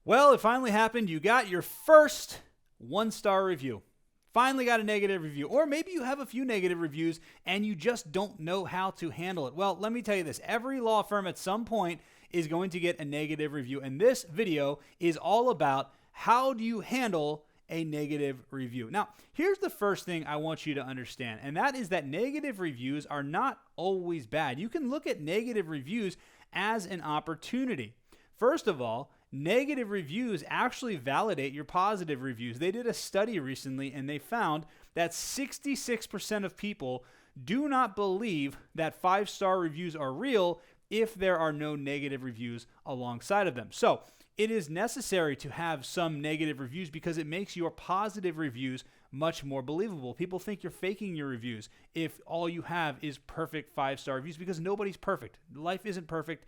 Well, it finally happened. You got your first one-star review. Finally got a negative review. Or maybe you have a few negative reviews and you just don't know how to handle it. Well, let me tell you this. Every law firm at some point is going to get a negative review. And this video is all about how do you handle a negative review. Now, here's the first thing I want you to understand, and that is that negative reviews are not always bad. You can look at negative reviews as an opportunity. First of all, negative reviews actually validate your positive reviews. They did a study recently and they found that 66% of people do not believe that 5-star reviews are real if there are no negative reviews alongside of them. So it is necessary to have some negative reviews because it makes your positive reviews much more believable. People think you're faking your reviews if all you have is perfect 5-star reviews, because nobody's perfect. Life isn't perfect.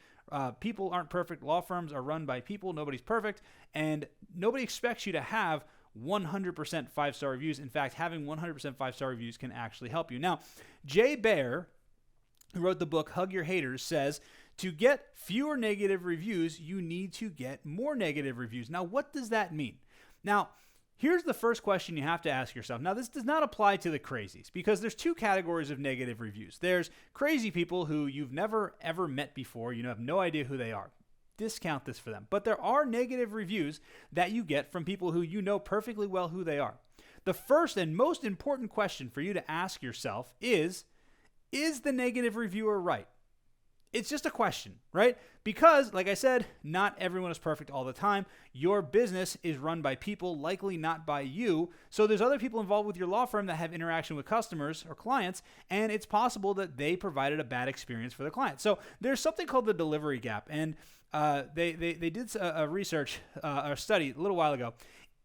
People aren't perfect. Law firms are run by people. Nobody's perfect. And nobody expects you to have 100% 5-star reviews. In fact, having 100% 5-star reviews can actually help you. Now, Jay Baer, who wrote the book Hug Your Haters, says to get fewer negative reviews, you need to get more negative reviews. Now, what does that mean? Now, here's the first question you have to ask yourself. Now, this does not apply to the crazies because there's two categories of negative reviews. There's crazy people who you've never, ever met before. You have no idea who they are. Discount this for them. But there are negative reviews that you get from people who you know perfectly well who they are. The first and most important question for you to ask yourself is the negative reviewer right? It's just a question, right? Because, like I said, not everyone is perfect all the time. Your business is run by people, likely not by you. So there's other people involved with your law firm that have interaction with customers or clients, and it's possible that they provided a bad experience for the client. So there's something called the delivery gap, and they did a research, a study a little while ago,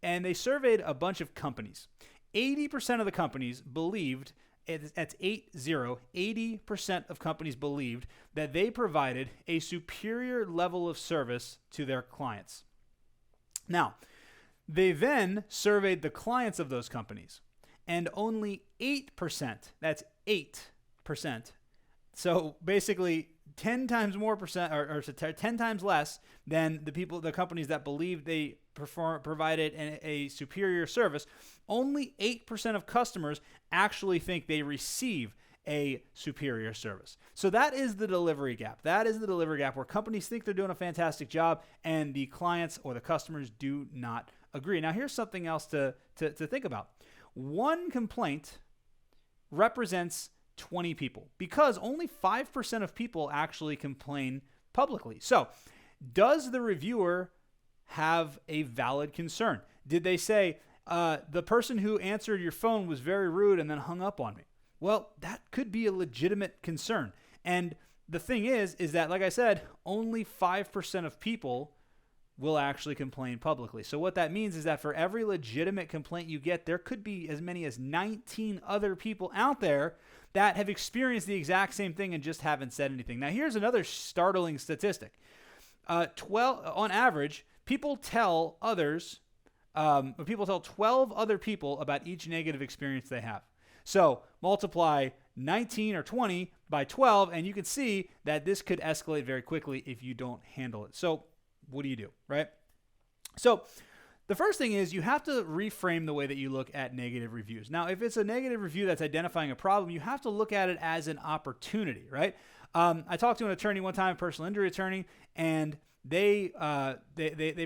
and they surveyed a bunch of companies. 80% of the companies believed, that's 80% of companies believed that they provided a superior level of service to their clients. Now, they then surveyed the clients of those companies, and only 8%, that's 8%, so basically 10 times more percent, or 10 times less than the companies that believed they provided a superior service. Only 8% of customers actually think they receive a superior service. So that is the delivery gap. That is the delivery gap where companies think they're doing a fantastic job and the clients or the customers do not agree. Now, here's something else to think about. One complaint represents 20 people because only 5% of people actually complain publicly. So does the reviewer have a valid concern? Did they say, the person who answered your phone was very rude and then hung up on me? Well, that could be a legitimate concern. And the thing is that, like I said, only 5% of people will actually complain publicly. So what that means is that for every legitimate complaint you get, there could be as many as 19 other people out there that have experienced the exact same thing and just haven't said anything. Now, here's another startling statistic. On average, people tell 12 other people about each negative experience they have. So multiply 19 or 20 by 12, and you can see that this could escalate very quickly if you don't handle it. So what do you do, right? So the first thing is you have to reframe the way that you look at negative reviews. Now, if it's a negative review that's identifying a problem, you have to look at it as an opportunity, right? I talked to an attorney one time, a personal injury attorney, and they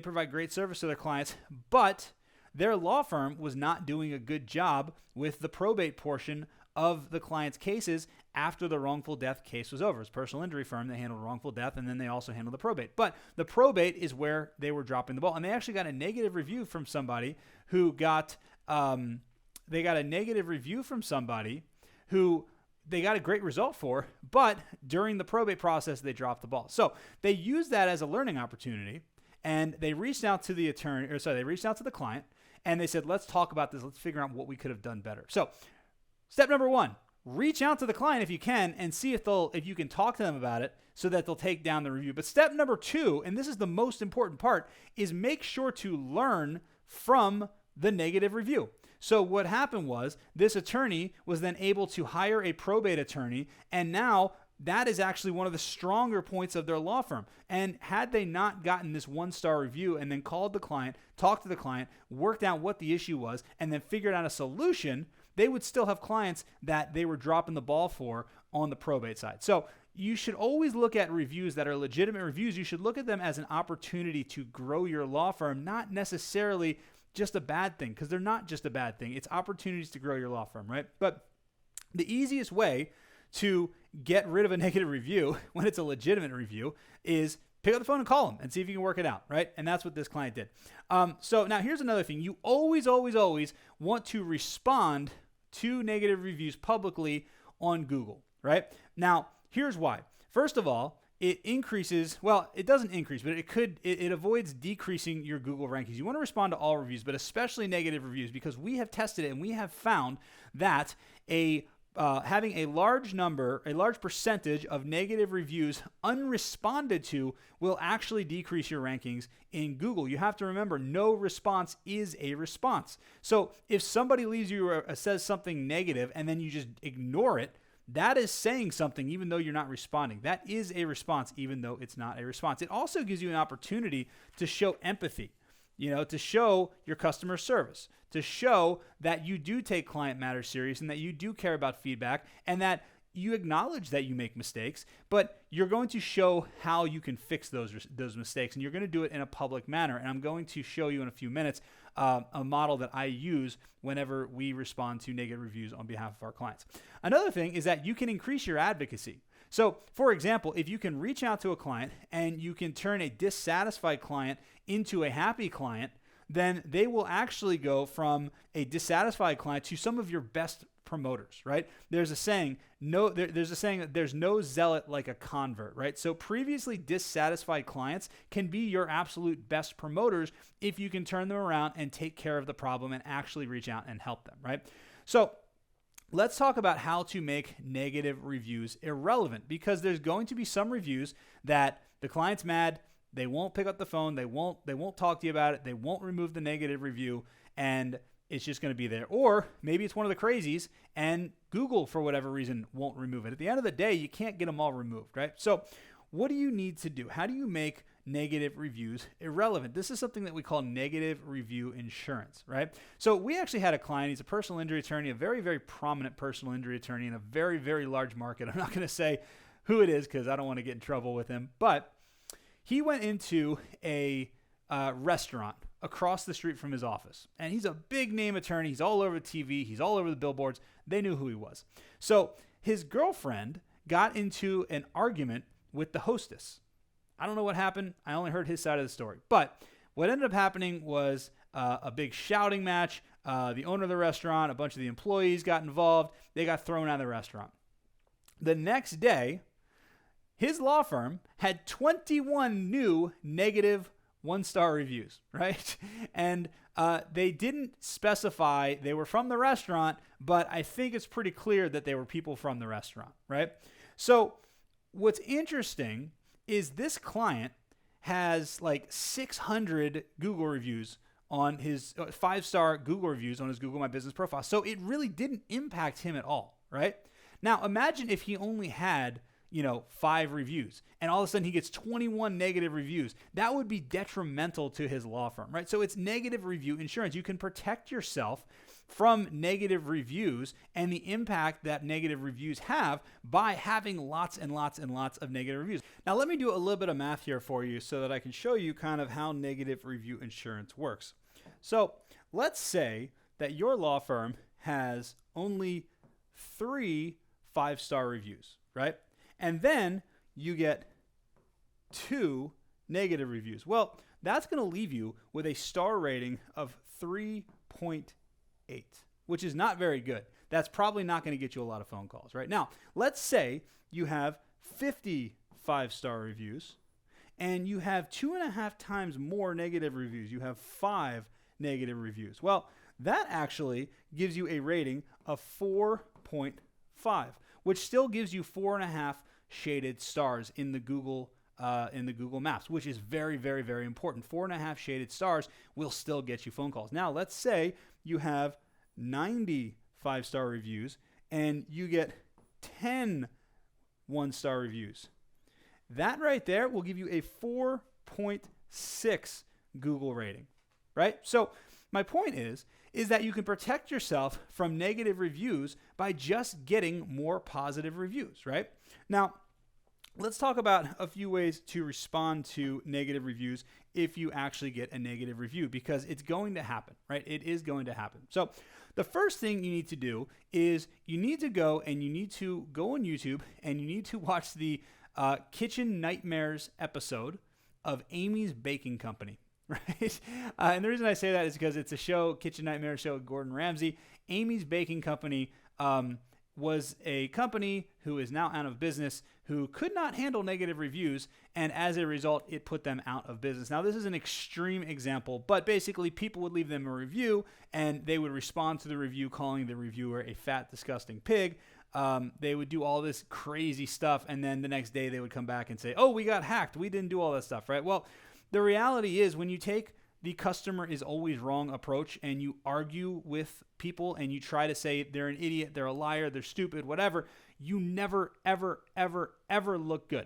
provide great service to their clients, but their law firm was not doing a good job with the probate portion of the client's cases after the wrongful death case was over. It's a personal injury firm. They handled wrongful death, and then they also handled the probate. But the probate is where they were dropping the ball, and they actually got a negative review from somebody who they got a negative review from somebody who they got a great result for, but during the probate process, they dropped the ball. So they used that as a learning opportunity, and they reached out to the they reached out to the client, and they said, let's talk about this. Let's figure out what we could have done better. So step number one, reach out to the client if you can and see if you can talk to them about it so that they'll take down the review. But step number two, and this is the most important part, is make sure to learn from the negative review. So what happened was this attorney was then able to hire a probate attorney, and now that is actually one of the stronger points of their law firm. And had they not gotten this 1-star review and then called the client, talked to the client, worked out what the issue was, and then figured out a solution, they would still have clients that they were dropping the ball for on the probate side. So you should always look at reviews that are legitimate reviews. You should look at them as an opportunity to grow your law firm, not necessarily just a bad thing, because they're not just a bad thing. It's opportunities to grow your law firm, right? But the easiest way to get rid of a negative review when it's a legitimate review is pick up the phone and call them and see if you can work it out, right? And that's what this client did. So now here's another thing. You always want to respond to negative reviews publicly on Google, right? Now, here's why. First of all, it increases, well, it doesn't increase, but it avoids decreasing your Google rankings. You want to respond to all reviews, but especially negative reviews, because we have tested it and we have found that having a large percentage of negative reviews unresponded to will actually decrease your rankings in Google. You have to remember, no response is a response. So if somebody leaves you says something negative and then you just ignore it, that is saying something even though you're not responding. That is a response even though it's not a response. It also gives you an opportunity to show empathy, to show your customer service, to show that you do take client matters serious and that you do care about feedback and that you acknowledge that you make mistakes, but you're going to show how you can fix those mistakes, and you're going to do it in a public manner. And I'm going to show you in a few minutes a model that I use whenever we respond to negative reviews on behalf of our clients. Another thing is that you can increase your advocacy. So, for example, if you can reach out to a client and you can turn a dissatisfied client into a happy client, then they will actually go from a dissatisfied client to some of your best promoters, right? There's a saying, that there's no zealot like a convert, right? So previously dissatisfied clients can be your absolute best promoters if you can turn them around and take care of the problem and actually reach out and help them, right? So let's talk about how to make negative reviews irrelevant, because there's going to be some reviews that the client's mad, they won't pick up the phone, they won't talk to you about it, they won't remove the negative review, and it's just going to be there. Or maybe it's one of the crazies and Google, for whatever reason, won't remove it. At the end of the day, you can't get them all removed, right? So what do you need to do? How do you make negative reviews irrelevant? This is something that we call negative review insurance, right? So we actually had a client. He's a personal injury attorney, a very, very prominent personal injury attorney in a very, very large market. I'm not going to say who it is because I don't want to get in trouble with him, but he went into a restaurant across the street from his office. And he's a big name attorney. He's all over the TV. He's all over the billboards. They knew who he was. So his girlfriend got into an argument with the hostess. I don't know what happened. I only heard his side of the story. But what ended up happening was a big shouting match. The owner of the restaurant, a bunch of the employees got involved. They got thrown out of the restaurant. The next day, his law firm had 21 new negative 1-star reviews, right? And they didn't specify they were from the restaurant, but I think it's pretty clear that they were people from the restaurant, right? So what's interesting is this client has like 600 Google reviews on his 5-star Google reviews on his Google My Business profile. So it really didn't impact him at all, right? Now imagine if he only had 5 reviews, and all of a sudden he gets 21 negative reviews. That would be detrimental to his law firm, right? So it's negative review insurance. You can protect yourself from negative reviews and the impact that negative reviews have by having lots and lots and lots of negative reviews. Now, let me do a little bit of math here for you so that I can show you kind of how negative review insurance works. So let's say that your law firm has only 3 5-star reviews, right? And then you get 2 negative reviews. Well, that's going to leave you with a star rating of 3.8, which is not very good. That's probably not going to get you a lot of phone calls, right? Now, let's say you have 50 5-star reviews and you have 2.5 times more negative reviews. You have 5 negative reviews. Well, that actually gives you a rating of 4.5, which still gives you 4.5 shaded stars in the Google Maps, which is very, very, very important. 4.5 shaded stars will still get you phone calls. Now, let's say you have 90 5-star reviews and you get 10 1-star reviews. That right there will give you a 4.6 Google rating, right? So my point is that you can protect yourself from negative reviews by just getting more positive reviews, right? Now, let's talk about a few ways to respond to negative reviews if you actually get a negative review, because it's going to happen, right? It is going to happen. So the first thing you need to do is you need to go on YouTube and you need to watch the Kitchen Nightmares episode of Amy's Baking Company, right? And the reason I say that is because it's a show, Kitchen Nightmares show with Gordon Ramsay. Amy's Baking Company was a company who is now out of business, who could not handle negative reviews, and as a result, it put them out of business. Now, this is an extreme example, but basically people would leave them a review, and they would respond to the review calling the reviewer a fat, disgusting pig. They would do all this crazy stuff, and then the next day they would come back and say, oh, we got hacked. We didn't do all that stuff, right? Well, the reality is when you take the customer is always wrong approach and you argue with people and you try to say they're an idiot, they're a liar, they're stupid, whatever, you never, ever, ever, ever look good.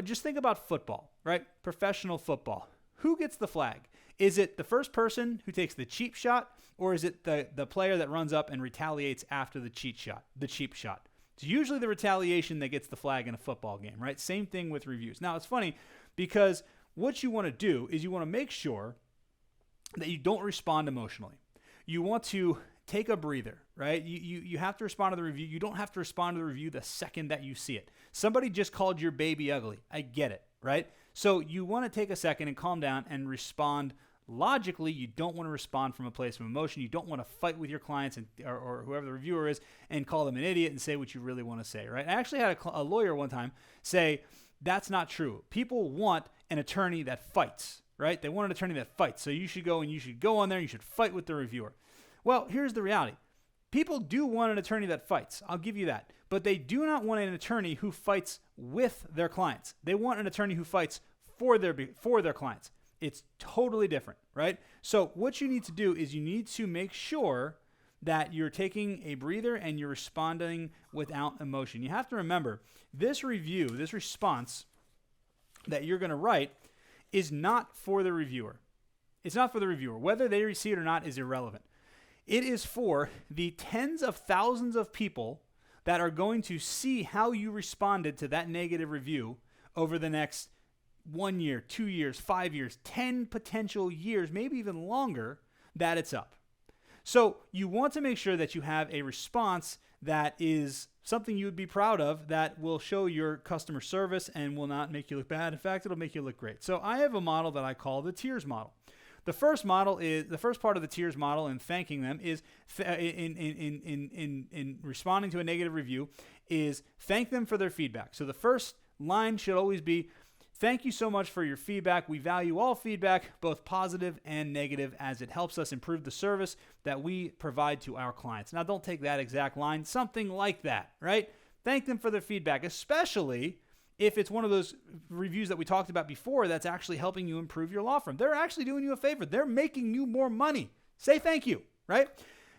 Just think about football, right? Professional football. Who gets the flag? Is it the first person who takes the cheap shot, or is it the player that runs up and retaliates after the cheap shot? It's usually the retaliation that gets the flag in a football game, right? Same thing with reviews. Now, it's funny because what you want to do is you want to make sure that you don't respond emotionally. You want to take a breather, right? You have to respond to the review. You don't have to respond to the review the second that you see it. Somebody just called your baby ugly. I get it, right? So you want to take a second and calm down and respond logically. You don't want to respond from a place of emotion. You don't want to fight with your clients or whoever the reviewer is and call them an idiot and say what you really want to say, right? I actually had a lawyer one time say, that's not true. People want an attorney that fights, right? They want an attorney that fights. So you should go on there and you should fight with the reviewer. Well, here's the reality. People do want an attorney that fights. I'll give you that. But they do not want an attorney who fights with their clients. They want an attorney who fights for their clients. It's totally different, right? So what you need to do is you need to make sure that you're taking a breather and you're responding without emotion. You have to remember, this review, this response that you're going to write is not for the reviewer. It's not for the reviewer. Whether they see it or not is irrelevant. It is for the tens of thousands of people that are going to see how you responded to that negative review over the next 1 year, 2 years, 5 years, 10 potential years, maybe even longer, that it's up. So you want to make sure that you have a response that is something you would be proud of, that will show your customer service and will not make you look bad. In fact, it'll make you look great. So I have a model that I call the tiers model. The first part of the tiers model in thanking them is in responding to a negative review is thank them for their feedback. So the first line should always be, thank you so much for your feedback. We value all feedback, both positive and negative, as it helps us improve the service that we provide to our clients. Now, don't take that exact line, something like that, right? Thank them for their feedback, especially if it's one of those reviews that we talked about before that's actually helping you improve your law firm. They're actually doing you a favor. They're making you more money. Say thank you, right?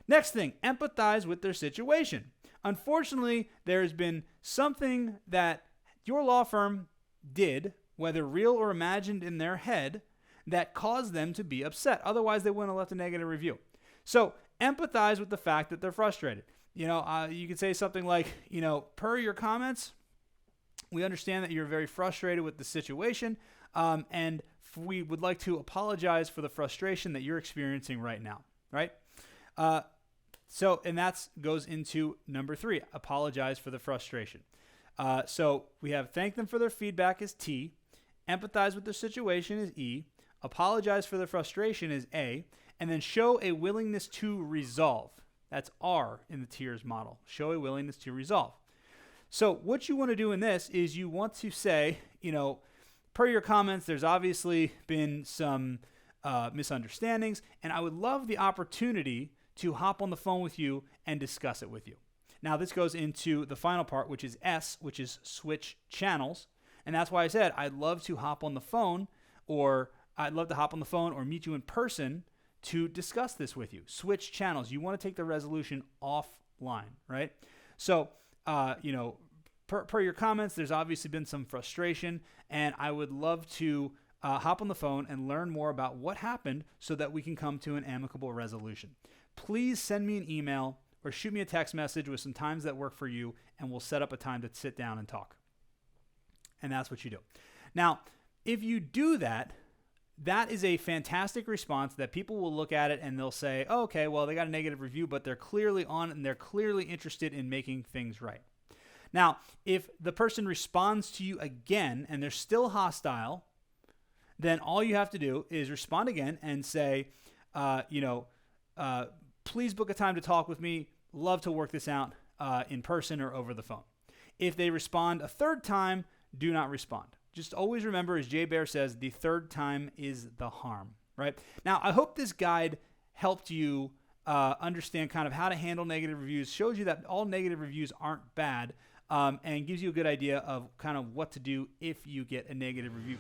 Next thing, empathize with their situation. Unfortunately, there has been something that your law firm did, whether real or imagined in their head, that caused them to be upset. Otherwise, they wouldn't have left a negative review. So empathize with the fact that they're frustrated. You could say something like, per your comments, we understand that you're very frustrated with the situation, and we would like to apologize for the frustration that you're experiencing right now, right? And that goes into number 3, apologize for the frustration. So we have thank them for their feedback is T, empathize with their situation is E, apologize for the frustration is A, and then show a willingness to resolve. That's R in the tiers model, show a willingness to resolve. So what you want to do in this is you want to say, per your comments, there's obviously been some misunderstandings, and I would love the opportunity to hop on the phone with you and discuss it with you. Now, this goes into the final part, which is S, which is switch channels. And that's why I said I'd love to hop on the phone or meet you in person to discuss this with you. Switch channels. You want to take the resolution offline, right? So, per your comments, there's obviously been some frustration, and I would love to hop on the phone and learn more about what happened so that we can come to an amicable resolution. Please send me an email or shoot me a text message with some times that work for you, and we'll set up a time to sit down and talk. And that's what you do. Now, if you do that, that is a fantastic response that people will look at it and they'll say, oh, okay, well, they got a negative review, but they're clearly on it and they're clearly interested in making things right. Now, if the person responds to you again and they're still hostile, then all you have to do is respond again and say, please book a time to talk with me. Love to work this out in person or over the phone. If they respond a third time, do not respond. Just always remember, as Jay Bear says, the third time is the harm, right? Now, I hope this guide helped you understand kind of how to handle negative reviews, shows you that all negative reviews aren't bad, and gives you a good idea of kind of what to do if you get a negative review.